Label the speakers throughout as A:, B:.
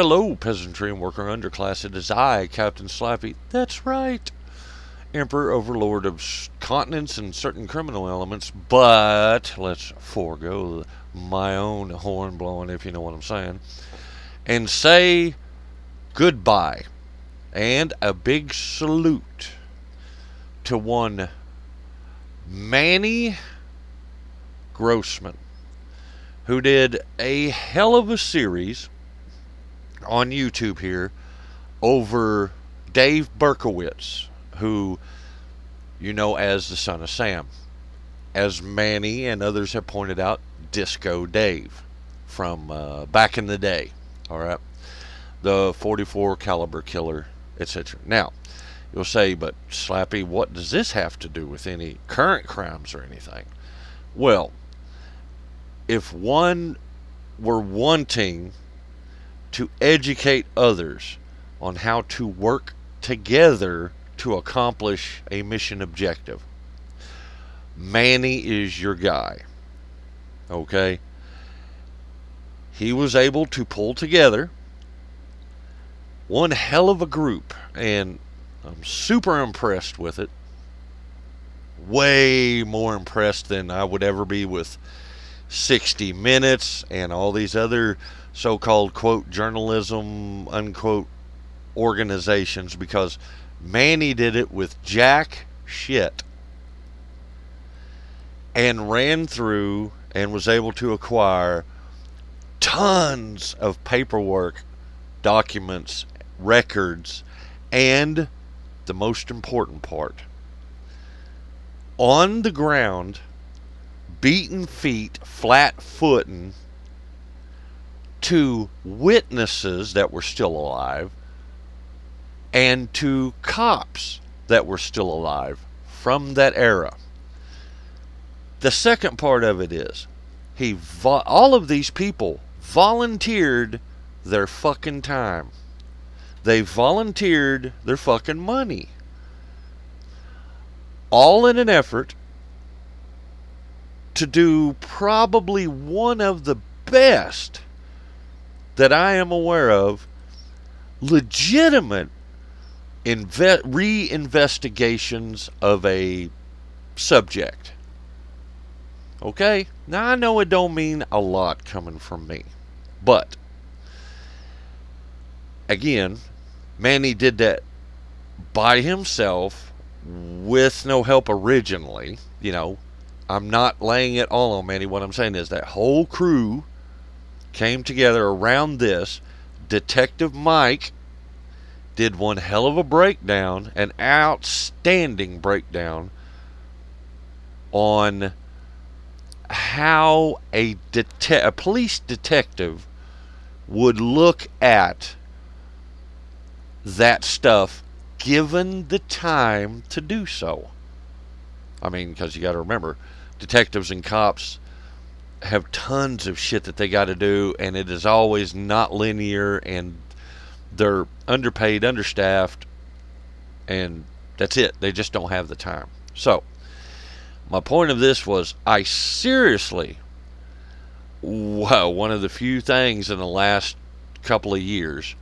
A: Hello, peasantry and worker underclass. It is I, Captain Slappy. That's right. Emperor, overlord of continents and certain criminal elements, but let's forego my own horn blowing, if you know what I'm saying, and say goodbye and a big salute to one Manny Grossman, who did a hell of a series on YouTube here over Dave Berkowitz, who you know as the son of Sam. As Manny and others have pointed out, Disco Dave from back in the day. All right, the 44 caliber killer, etc. Now, you'll say, but Slappy, what does this have to do with any current crimes or anything? Well, if one were wanting to educate others on how to work together to accomplish a mission objective, Manny is your guy. Okay? He was able to pull together one hell of a group, and I'm super impressed with it. Way more impressed than I would ever be with 60 Minutes and all these other so-called, quote, journalism, unquote, organizations, because Manny did it with jack shit and ran through and was able to acquire tons of paperwork, documents, records, and the most important part, on the ground, beaten feet, flat footing, to witnesses that were still alive and to cops that were still alive from that era. The second part of it is all of these people volunteered their fucking time. They volunteered their fucking money, all in an effort to do probably one of the best that I am aware of legitimate re-investigations of a subject. Okay? Now I know it don't mean a lot coming from me, but again, Manny did that by himself with no help originally. You know, I'm not laying it all on Manny. What I'm saying is that whole crew came together around this. Detective Mike did one hell of a breakdown, an outstanding breakdown on how a police detective would look at that stuff given the time to do so. I mean, because you got to remember, detectives and cops have tons of shit that they got to do, and it is always not linear, and they're underpaid, understaffed, and that's it. They just don't have the time. So, my point of this was, I seriously, one of the few things in the last couple of years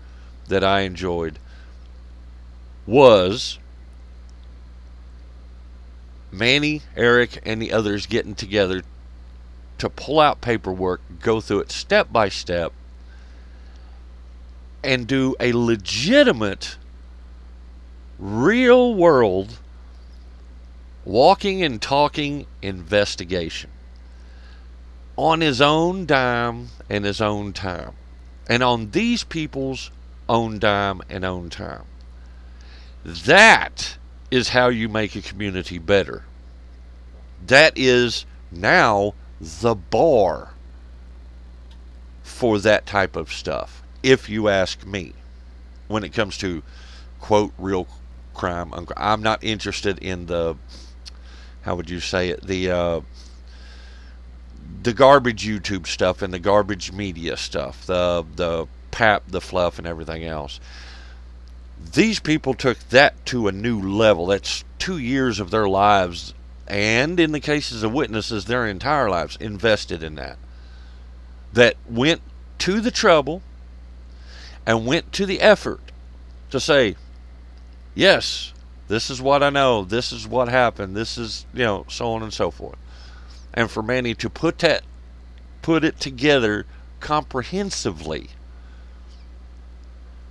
A: that I enjoyed was Manny, Eric, and the others getting together to pull out paperwork, go through it step by step, and do a legitimate, real world, walking and talking investigation on his own dime and his own time, and on these people's own dime and own time. That is how you make a community better. That is now the bar for that type of stuff, if you ask me. When it comes to, quote, real crime, I'm not interested in the, how would you say it, the garbage YouTube stuff and the garbage media stuff, the pap, the fluff, and everything else. These people took that to a new level. That's 2 years of their lives, and in the cases of witnesses, their entire lives invested in that. That went to the trouble and went to the effort to say, yes, this is what I know, this is what happened, this is, so on and so forth. And for Manny to put it together comprehensively.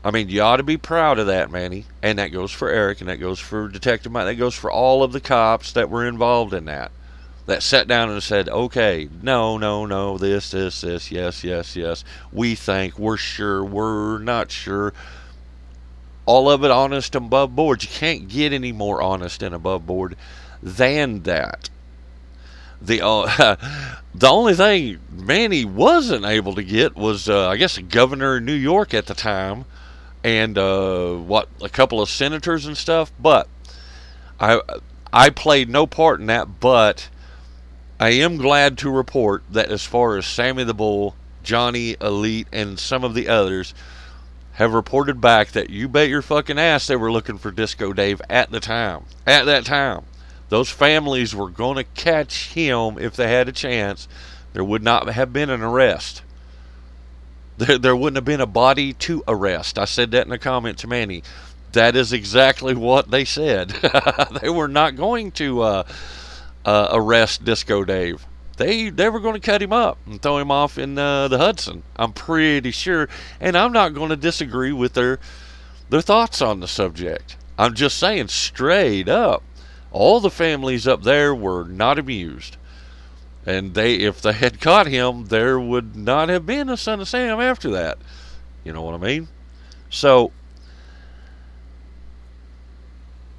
A: I mean, you ought to be proud of that, Manny. And that goes for Eric, and that goes for Detective Mike, that goes for all of the cops that were involved in that sat down and said, okay, no, this, yes, we think, we're sure, we're not sure. All of it honest and above board. You can't get any more honest and above board than that. The only thing Manny wasn't able to get was, I guess, the governor of New York at the time, and a couple of senators and stuff. But I played no part in that. But I am glad to report that as far as Sammy the Bull, Johnny Elite, and some of the others have reported back that you bet your fucking ass they were looking for Disco Dave at the time. At that time. Those families were going to catch him if they had a chance. There would not have been an arrest. There wouldn't have been a body to arrest. I said that in a comment to Manny. That is exactly what they said. They were not going to arrest Disco Dave. They were going to cut him up and throw him off in the Hudson. I'm pretty sure. And I'm not going to disagree with their thoughts on the subject. I'm just saying straight up. All the families up there were not amused. And if they had caught him, there would not have been a Son of Sam after that. You know what I mean? So,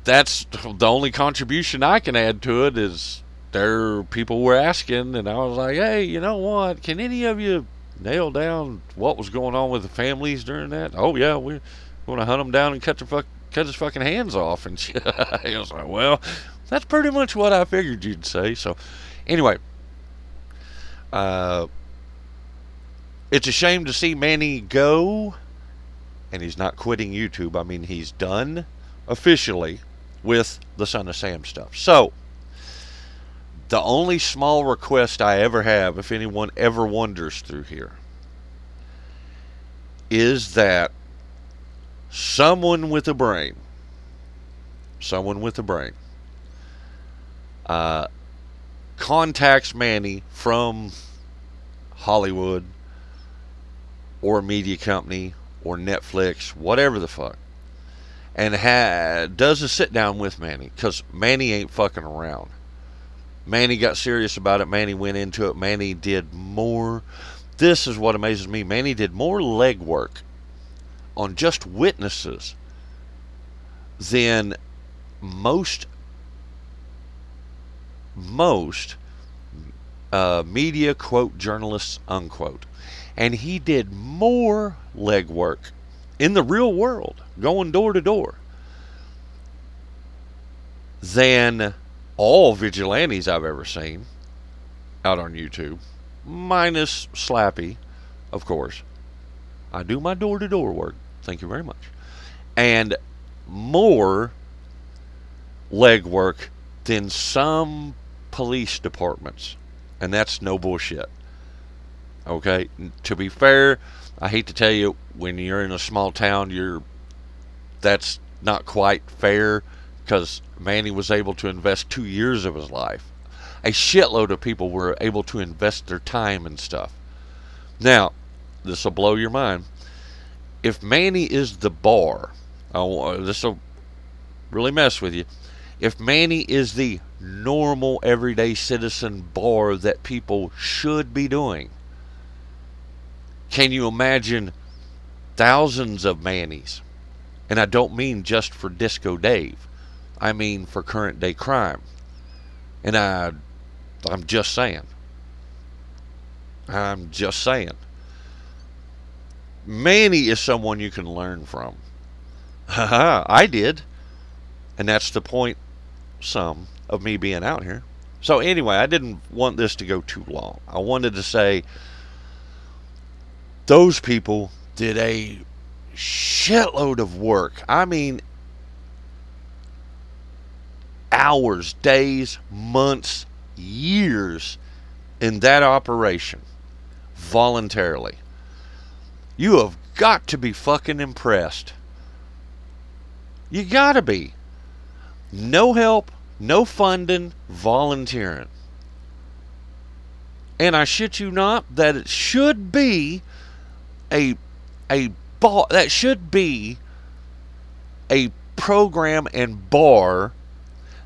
A: that's the only contribution I can add to it is people were asking, and I was like, hey, you know what? Can any of you nail down what was going on with the families during that? Oh, yeah, we're going to hunt them down and cut his fucking hands off. And I was like, well, that's pretty much what I figured you'd say. So, anyway, it's a shame to see Manny go, and he's not quitting YouTube. I mean, he's done officially with the Son of Sam stuff. So, the only small request I ever have, if anyone ever wanders through here, is that someone with a brain contacts Manny from Hollywood or a media company or Netflix, whatever the fuck, and does a sit down with Manny, because Manny ain't fucking around. Manny got serious about it. Manny went into it. Manny did more. This is what amazes me. Manny did more legwork on just witnesses than most media, quote, journalists, unquote. And he did more legwork in the real world, going door to door, than all vigilantes I've ever seen out on YouTube, minus Slappy, of course. I do my door-to-door work. Thank you very much. And more legwork than some police departments. And that's no bullshit. Okay? To be fair, I hate to tell you, when you're in a small town, that's not quite fair, because Manny was able to invest 2 years of his life. A shitload of people were able to invest their time and stuff. Now, this will blow your mind. If Manny is the bar, this will really mess with you. If Manny is the normal, everyday citizen bar that people should be doing, can you imagine thousands of Mannys? And I don't mean just for Disco Dave. I mean for current day crime. And I'm just saying. Manny is someone you can learn from. I did. And that's the point, of me being out here. So anyway, I didn't want this to go too long. I wanted to say those people did a shitload of work. I mean, hours, days, months, years in that operation, voluntarily. You have got to be fucking impressed. You gotta be. No help, no funding, volunteering. And I shit you not, that it should be a that should be a program and bar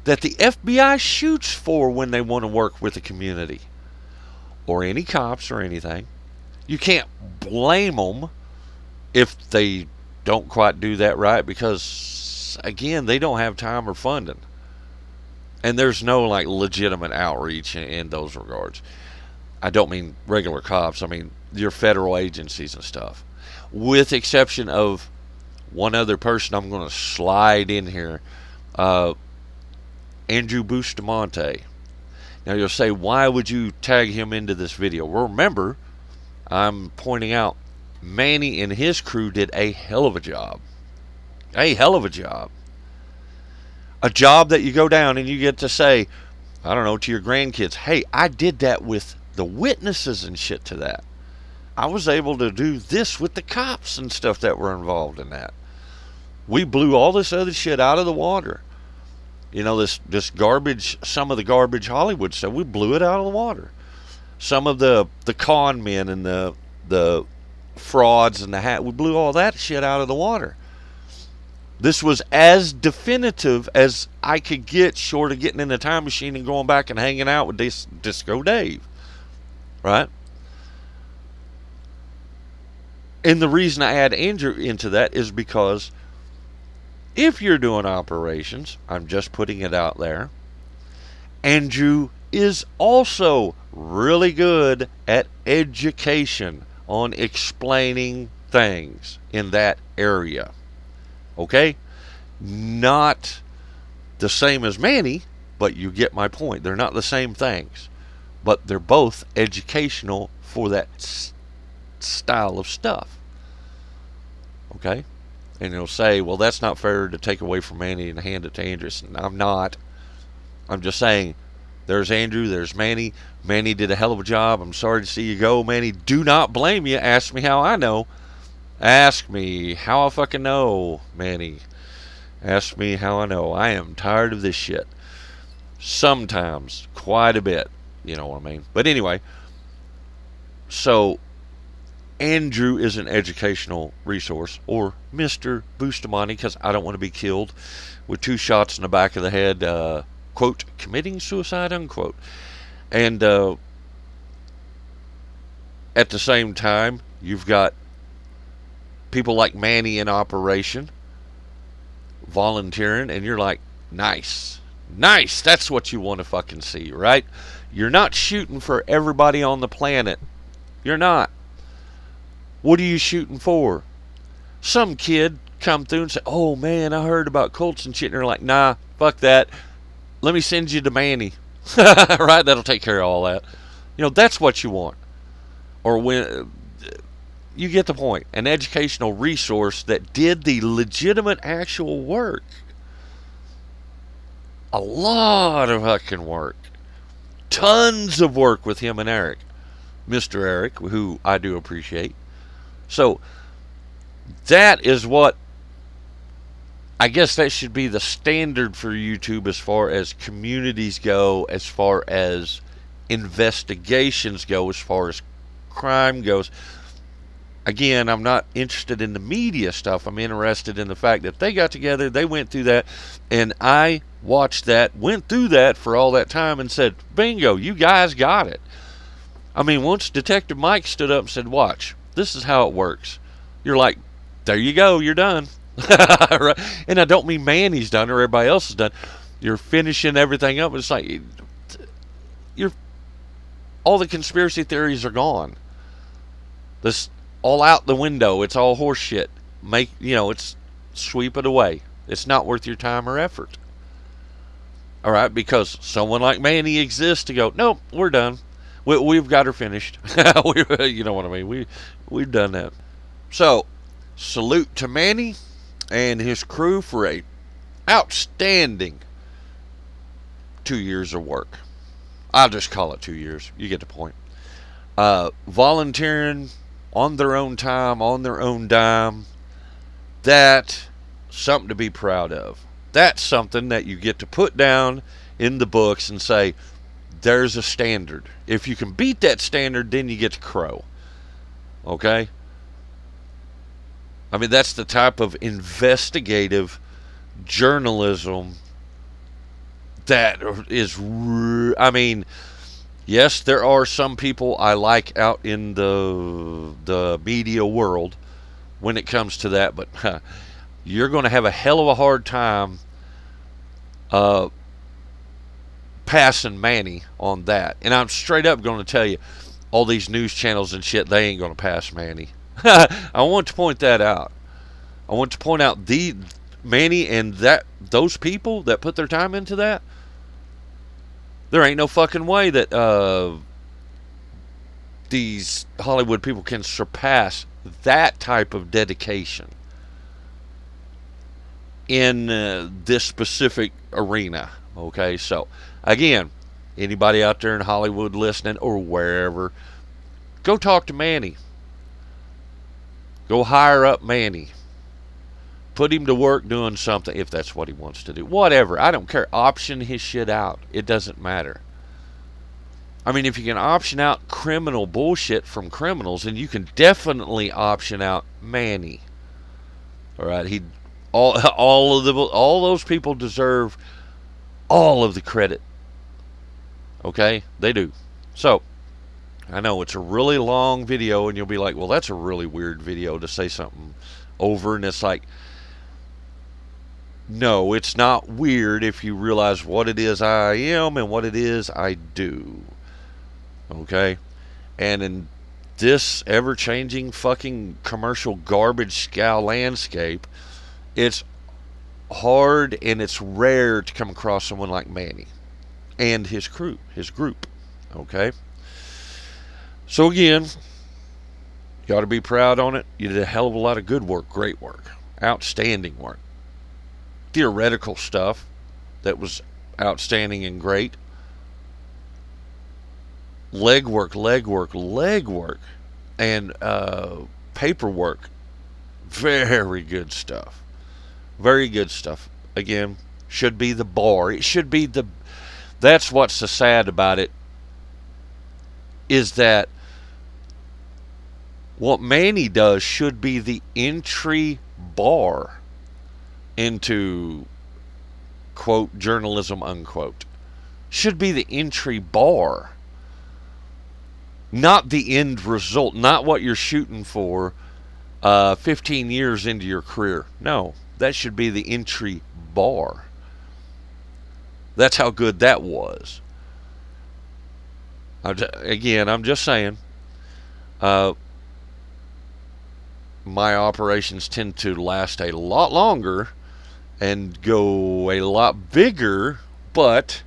A: that the FBI shoots for when they want to work with the community or any cops or anything. You can't blame them if they don't quite do that right, because again, they don't have time or funding, and there's no like legitimate outreach in those regards. I don't mean regular cops, I mean your federal agencies and stuff, with exception of one other person I'm going to slide in here, Andrew Bustamante. Now you'll say, why would you tag him into this video? Well, remember, I'm pointing out Manny and his crew did a hell of a job. A hell of a job. A job that you go down and you get to say, I don't know, to your grandkids, hey, I did that with the witnesses and shit to that. I was able to do this with the cops and stuff that were involved in that. We blew all this other shit out of the water. You know, this garbage, some of the garbage Hollywood stuff, we blew it out of the water. Some of the con men and the frauds and the hat, we blew all that shit out of the water. This was as definitive as I could get, short of getting in a time machine and going back and hanging out with Disco Dave. Right? And the reason I add Andrew into that is because if you're doing operations, I'm just putting it out there, Andrew is also really good at education on explaining things in that area. Okay? Not the same as Manny, but you get my point. They're not the same things, but they're both educational for that style of stuff. Okay? And you'll say, well, that's not fair to take away from Manny and hand it to Andrew. And I'm not. I'm just saying, there's Andrew, there's Manny. Manny did a hell of a job. I'm sorry to see you go, Manny. Do not blame you. Ask me how I know. Ask me how I fucking know, Manny. Ask me how I know. I am tired of this shit. Sometimes, quite a bit. You know what I mean? But anyway, so Andrew is an educational resource, or Mr. Bustamante, because I don't want to be killed with 2 shots in the back of the head, quote, committing suicide, unquote. And at the same time, you've got people like Manny in operation, volunteering, and you're like, nice, that's what you want to fucking see, right? You're not shooting for everybody on the planet. You're not. What are you shooting for? Some kid come through and say, oh man, I heard about cults and shit, and they're like, nah, fuck that. Let me send you to Manny. Right? That'll take care of all that. You know, that's what you want. Or when you get the point. An educational resource that did the legitimate actual work. A lot of fucking work. Tons of work with him and Eric. Mr. Eric, who I do appreciate. So, that is what, I guess that should be the standard for YouTube as far as communities go, as far as investigations go, as far as crime goes. Again, I'm not interested in the media stuff. I'm interested in the fact that they got together, they went through that, and I watched that, went through that for all that time and said, bingo, you guys got it. I mean, once Detective Mike stood up and said, watch, this is how it works. You're like, there you go, you're done. Right? And I don't mean Manny's done or everybody else is done. You're finishing everything up. It's like, all the conspiracy theories are gone. This all out the window. It's all horse shit. It's sweep it away. It's not worth your time or effort. All right, because someone like Manny exists to go, nope, we're done. We've got her finished. You know what I mean? We've done that. So, salute to Manny and his crew for a outstanding 2 years of work. I'll just call it 2 years. You get the point. Volunteering, on their own time, on their own dime. That's something to be proud of. That's something that you get to put down in the books and say, there's a standard. If you can beat that standard, then you get to crow. Okay? I mean, that's the type of investigative journalism that is, I mean, yes, there are some people I like out in the media world when it comes to that, but you're going to have a hell of a hard time passing Manny on that. And I'm straight up going to tell you, all these news channels and shit, they ain't going to pass Manny. I want to point that out. I want to point out the Manny and those people that put their time into that. There ain't no fucking way that these Hollywood people can surpass that type of dedication in this specific arena. Okay, so again, anybody out there in Hollywood listening or wherever, go talk to Manny. Go hire up Manny. Put him to work doing something if that's what he wants to do. Whatever. I don't care. Option his shit out. It doesn't matter. I mean, if you can option out criminal bullshit from criminals, then you can definitely option out Manny. All right. All those people deserve all of the credit. Okay? They do. So, I know it's a really long video, and you'll be like, well, that's a really weird video to say something over, and it's like, no, it's not weird if you realize what it is I am and what it is I do. Okay? And in this ever-changing fucking commercial garbage scow landscape, it's hard and it's rare to come across someone like Manny and his crew, his group. Okay? So again, you ought to be proud on it. You did a hell of a lot of good work, great work, outstanding work. Theoretical stuff that was outstanding and great. Legwork, and paperwork. Very good stuff. Very good stuff. Again, should be the bar. It should be the... That's what's so sad about it, is that what Manny does should be the entry bar into, quote, journalism, unquote. Should be the entry bar. Not the end result. Not what you're shooting for 15 years into your career. No, that should be the entry bar. That's how good that was. Again, I'm just saying, my operations tend to last a lot longer and go a lot bigger, but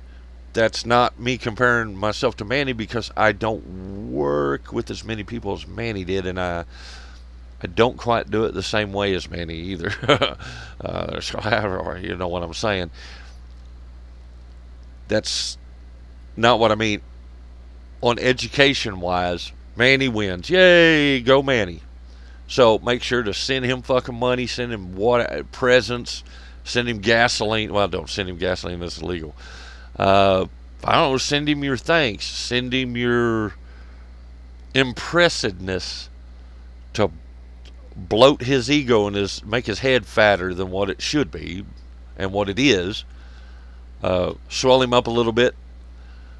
A: that's not me comparing myself to Manny, because I don't work with as many people as Manny did, and I don't quite do it the same way as Manny either. You know what I'm saying. That's not what I mean. On education-wise, Manny wins. Yay, go Manny. So make sure to send him fucking money, send him presents, send him gasoline. Well, don't send him gasoline, that's illegal. I don't know, send him your thanks. Send him your impressiveness to bloat his ego and make his head fatter than what it should be and what it is. Swell him up a little bit,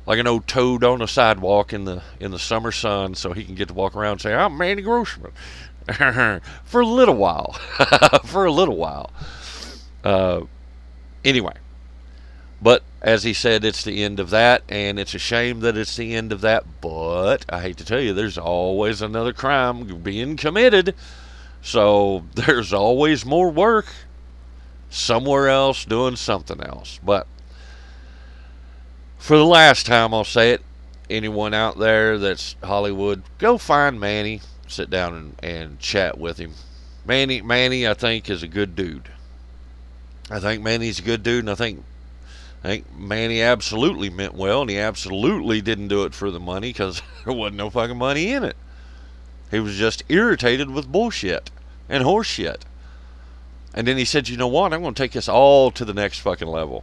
A: like an old toad on a sidewalk in the summer sun, so he can get to walk around and say, I'm Manny Grossman. For a little while. For a little while. Anyway. But, as he said, it's the end of that, and it's a shame that it's the end of that, but I hate to tell you, there's always another crime being committed, so there's always more work somewhere else doing something else. But for the last time, I'll say it, anyone out there that's Hollywood, go find Manny, sit down and chat with him. Manny, I think, is a good dude. I think Manny's a good dude, and I think Manny absolutely meant well, and he absolutely didn't do it for the money, because there wasn't no fucking money in it. He was just irritated with bullshit and horse shit. And then he said, you know what? I'm going to take this all to the next fucking level.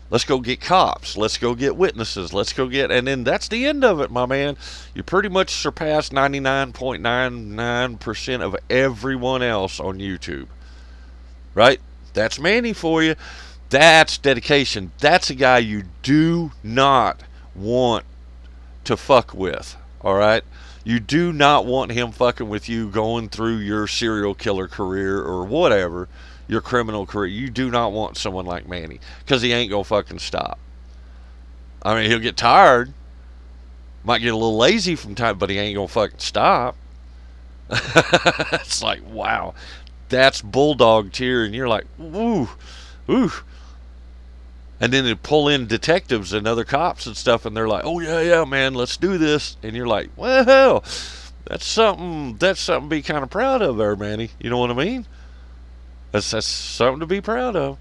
A: Let's go get cops. Let's go get witnesses. Let's go get... And then that's the end of it, my man. You pretty much surpassed 99.99% of everyone else on YouTube. Right? That's Manny for you. That's dedication. That's a guy you do not want to fuck with. All right? You do not want him fucking with you going through your serial killer career or whatever, your criminal career. You do not want someone like Manny, because he ain't gonna fucking stop. I mean, he'll get tired, might get a little lazy from time, but he ain't gonna fucking stop. It's like, wow, that's bulldog tier, and you're like, ooh, ooh. And then they pull in detectives and other cops and stuff, and they're like, oh yeah, man, let's do this. And you're like, well, that's something to be kind of proud of there, Manny. You know what I mean? That's something to be proud of.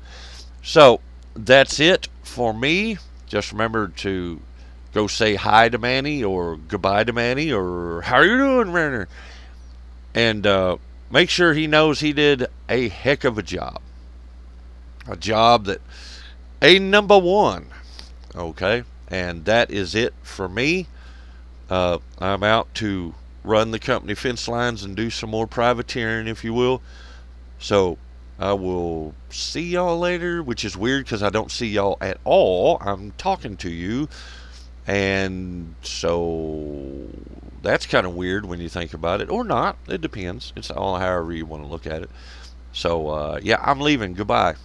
A: So that's it for me. Just remember to go say hi to Manny, or goodbye to Manny, or how are you doing, Manny? And make sure he knows he did a heck of a job. A job that a number one. Okay? And that is it for me. I'm out to run the company fence lines and do some more privateering, if you will. So I will see y'all later, which is weird because I don't see y'all at all. I'm talking to you. And so that's kind of weird when you think about it. Or not. It depends. It's all however you want to look at it. So, yeah, I'm leaving. Goodbye.